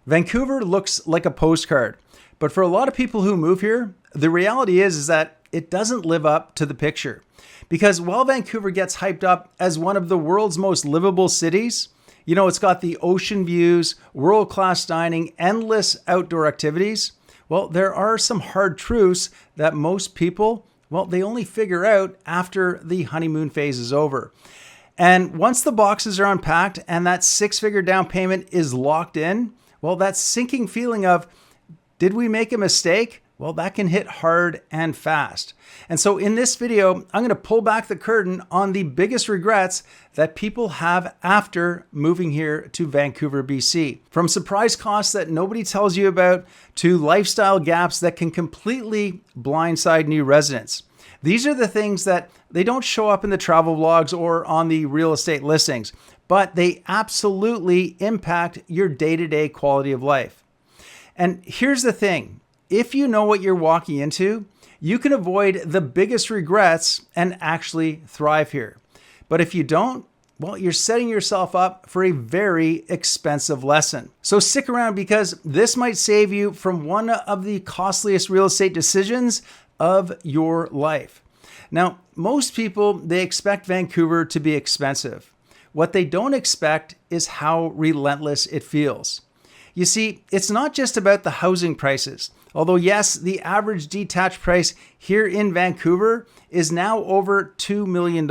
Vancouver looks like a postcard, but for a lot of people who move here, the reality is that it doesn't live up to the picture. Because while Vancouver gets hyped up as one of the world's most livable cities, it's got the ocean views, world-class dining, endless outdoor activities. Well, there are some hard truths that most people, they only figure out after the honeymoon phase is over. And once the boxes are unpacked and that 6-figure down payment is locked in, that sinking feeling of, did we make a mistake? That can hit hard and fast. And so in this video, I'm going to pull back the curtain on the biggest regrets that people have after moving here to Vancouver, BC. From surprise costs that nobody tells you about to lifestyle gaps that can completely blindside new residents. These are the things that they don't show up in the travel vlogs or on the real estate listings, but they absolutely impact your day-to-day quality of life. And here's the thing. If you know what you're walking into, you can avoid the biggest regrets and actually thrive here. But if you don't, you're setting yourself up for a very expensive lesson. So stick around because this might save you from one of the costliest real estate decisions of your life. Now, most people, they expect Vancouver to be expensive. What they don't expect is how relentless it feels. You see, it's not just about the housing prices. Although yes, the average detached price here in Vancouver is now over $2 million.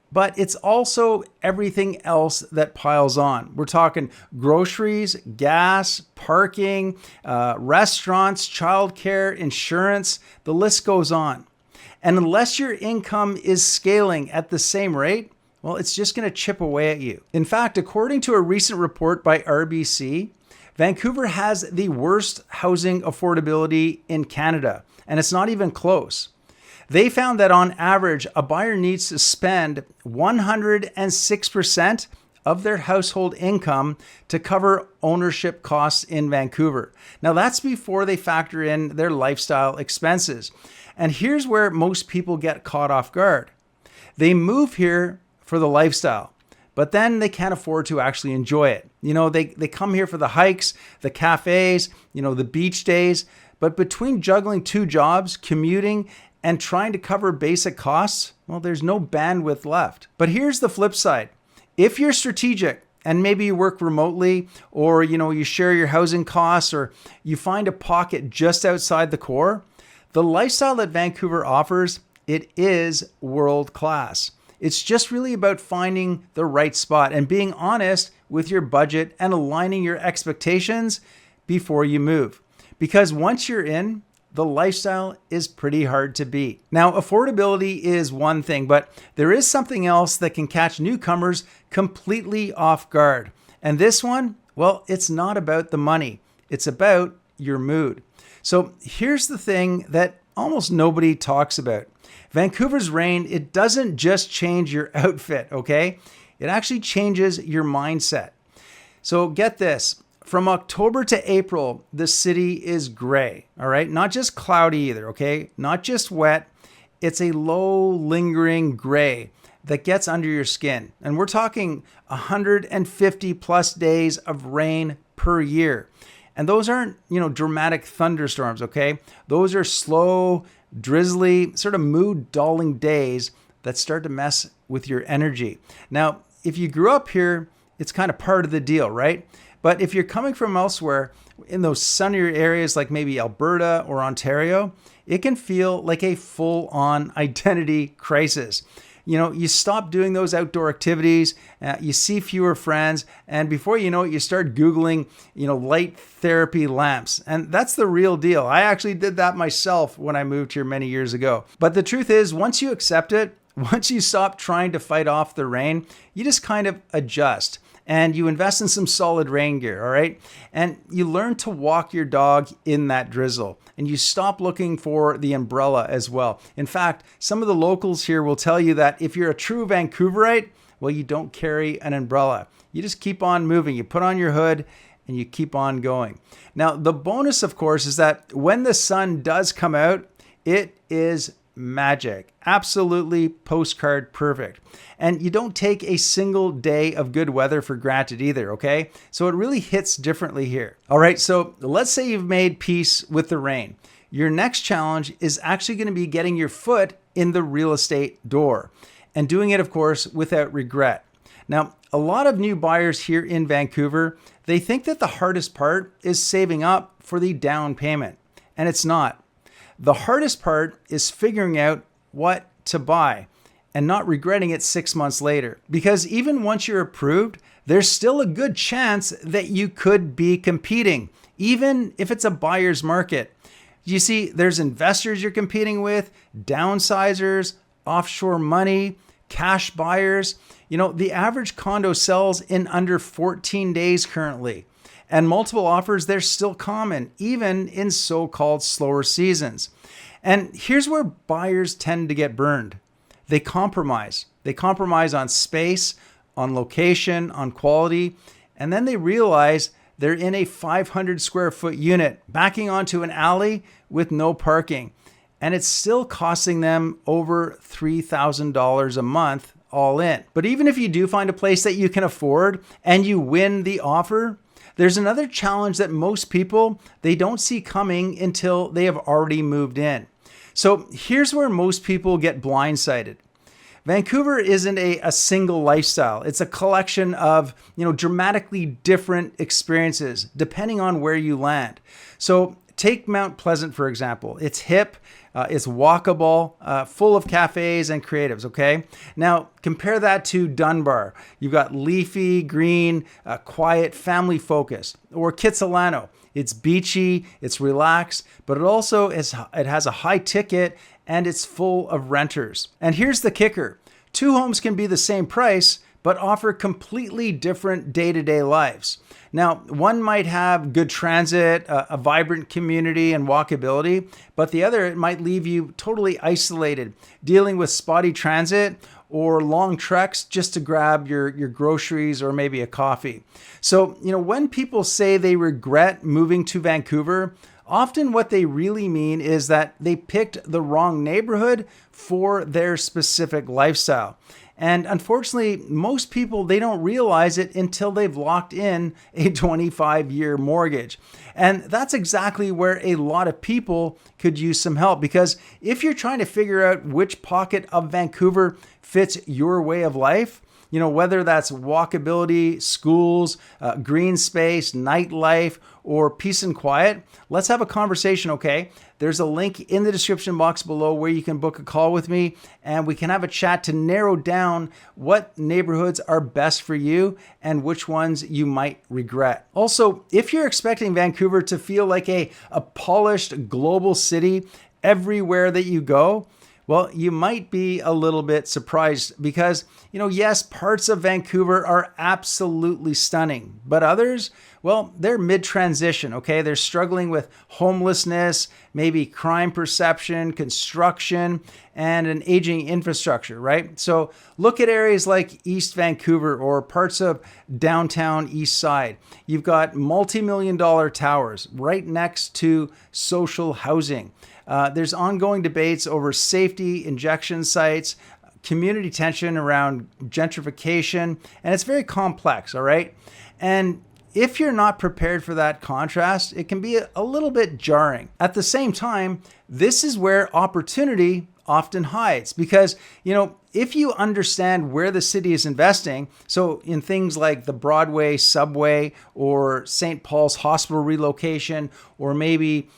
But it's also everything else that piles on. We're talking groceries, gas, parking, restaurants, childcare, insurance, the list goes on. And unless your income is scaling at the same rate, it's just going to chip away at you. In fact, according to a recent report by RBC, Vancouver has the worst housing affordability in Canada, and it's not even close. They found that on average, a buyer needs to spend 106% of their household income to cover ownership costs in Vancouver. Now that's before they factor in their lifestyle expenses. And here's where most people get caught off guard. They move here for the lifestyle, but then they can't afford to actually enjoy it. They come here for the hikes, the cafes, the beach days, but between juggling 2 jobs, commuting, and trying to cover basic costs, there's no bandwidth left. But here's the flip side. If you're strategic and maybe you work remotely or, you share your housing costs or you find a pocket just outside the core, the lifestyle that Vancouver offers, it is world class. It's just really about finding the right spot and being honest with your budget and aligning your expectations before you move. Because once you're in, the lifestyle is pretty hard to beat. Now, affordability is one thing, but there is something else that can catch newcomers completely off guard. And this one, it's not about the money. It's about your mood. So here's the thing that almost nobody talks about. Vancouver's rain, it doesn't just change your outfit, okay? It actually changes your mindset. So get this, from October to April, the city is gray, all right? Not just cloudy either, okay? Not just wet. It's a low, lingering gray that gets under your skin. And we're talking 150 plus days of rain per year. And those aren't, dramatic thunderstorms, okay? Those are slow, drizzly, sort of mood-dulling days that start to mess with your energy. Now, if you grew up here, it's kind of part of the deal, right? But if you're coming from elsewhere, in those sunnier areas like maybe Alberta or Ontario, it can feel like a full-on identity crisis. You stop doing those outdoor activities, you see fewer friends, and before you know it, you start Googling, light therapy lamps. And that's the real deal. I actually did that myself when I moved here many years ago. But the truth is, once you accept it, once you stop trying to fight off the rain, you just kind of adjust. And you invest in some solid rain gear, all right? And you learn to walk your dog in that drizzle. And you stop looking for the umbrella as well. In fact, some of the locals here will tell you that if you're a true Vancouverite, you don't carry an umbrella. You just keep on moving. You put on your hood and you keep on going. Now, the bonus, of course, is that when the sun does come out, it is magic. Absolutely postcard perfect. And you don't take a single day of good weather for granted either, okay? So it really hits differently here. All right, so let's say you've made peace with the rain. Your next challenge is actually going to be getting your foot in the real estate door and doing it, of course, without regret. Now, a lot of new buyers here in Vancouver, they think that the hardest part is saving up for the down payment, and it's not. The hardest part is figuring out what to buy and not regretting it 6 months later. Because even once you're approved, there's still a good chance that you could be competing, even if it's a buyer's market. You see, there's investors you're competing with, downsizers, offshore money, cash buyers. You know, the average condo sells in under 14 days currently. And multiple offers, they're still common, even in so-called slower seasons. And here's where buyers tend to get burned. They compromise. They compromise on space, on location, on quality, and then they realize they're in a 500 square foot unit backing onto an alley with no parking. And it's still costing them over $3,000 a month all in. But even if you do find a place that you can afford and you win the offer, there's another challenge that most people, they don't see coming until they have already moved in. So here's where most people get blindsided. Vancouver isn't a single lifestyle. It's a collection of, dramatically different experiences depending on where you land. So take Mount Pleasant, for example. It's hip, it's walkable, full of cafes and creatives, okay? Now, compare that to Dunbar. You've got leafy, green, quiet, family-focused. Or Kitsilano. It's beachy, it's relaxed, but it has a high ticket and it's full of renters. And here's the kicker. 2 homes can be the same price, but offer completely different day-to-day lives. Now, one might have good transit, a vibrant community and walkability, but the other, it might leave you totally isolated, dealing with spotty transit or long treks just to grab your groceries or maybe a coffee. So, when people say they regret moving to Vancouver, often what they really mean is that they picked the wrong neighborhood for their specific lifestyle. And unfortunately, most people, they don't realize it until they've locked in a 25-year mortgage. And that's exactly where a lot of people could use some help, because if you're trying to figure out which pocket of Vancouver fits your way of life, whether that's walkability, schools, green space, nightlife, or peace and quiet, let's have a conversation, okay? There's a link in the description box below where you can book a call with me and we can have a chat to narrow down what neighborhoods are best for you and which ones you might regret. Also, if you're expecting Vancouver to feel like a polished global city everywhere that you go, well, you might be a little bit surprised because, yes, parts of Vancouver are absolutely stunning, but others, well, they're mid-transition, okay? They're struggling with homelessness, maybe crime perception, construction, and an aging infrastructure, right? So look at areas like East Vancouver or parts of downtown East Side. You've got multi-million-dollar towers right next to social housing. There's ongoing debates over safety, injection sites, community tension around gentrification, and it's very complex, all right? And if you're not prepared for that contrast, it can be a little bit jarring. At the same time, this is where opportunity often hides because, if you understand where the city is investing, so in things like the Broadway subway or St. Paul's hospital relocation or maybe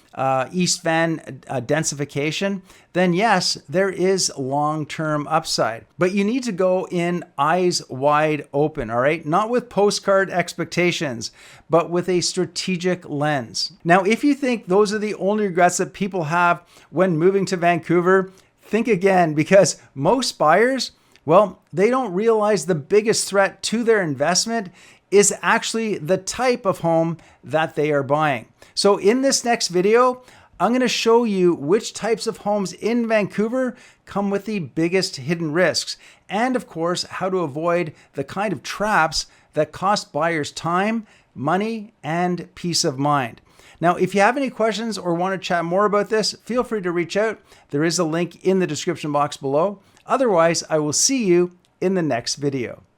East Van densification, then yes, there is long-term upside. But you need to go in eyes wide open, all right? Not with postcard expectations, but with a strategic lens. Now, if you think those are the only regrets that people have when moving to Vancouver, think again, because most buyers, well, they don't realize the biggest threat to their investment is actually the type of home that they are buying. So in this next video, I'm going to show you which types of homes in Vancouver come with the biggest hidden risks, and of course, how to avoid the kind of traps that cost buyers time, money, and peace of mind. Now, if you have any questions or want to chat more about this, feel free to reach out. There is a link in the description box below. Otherwise, I will see you in the next video.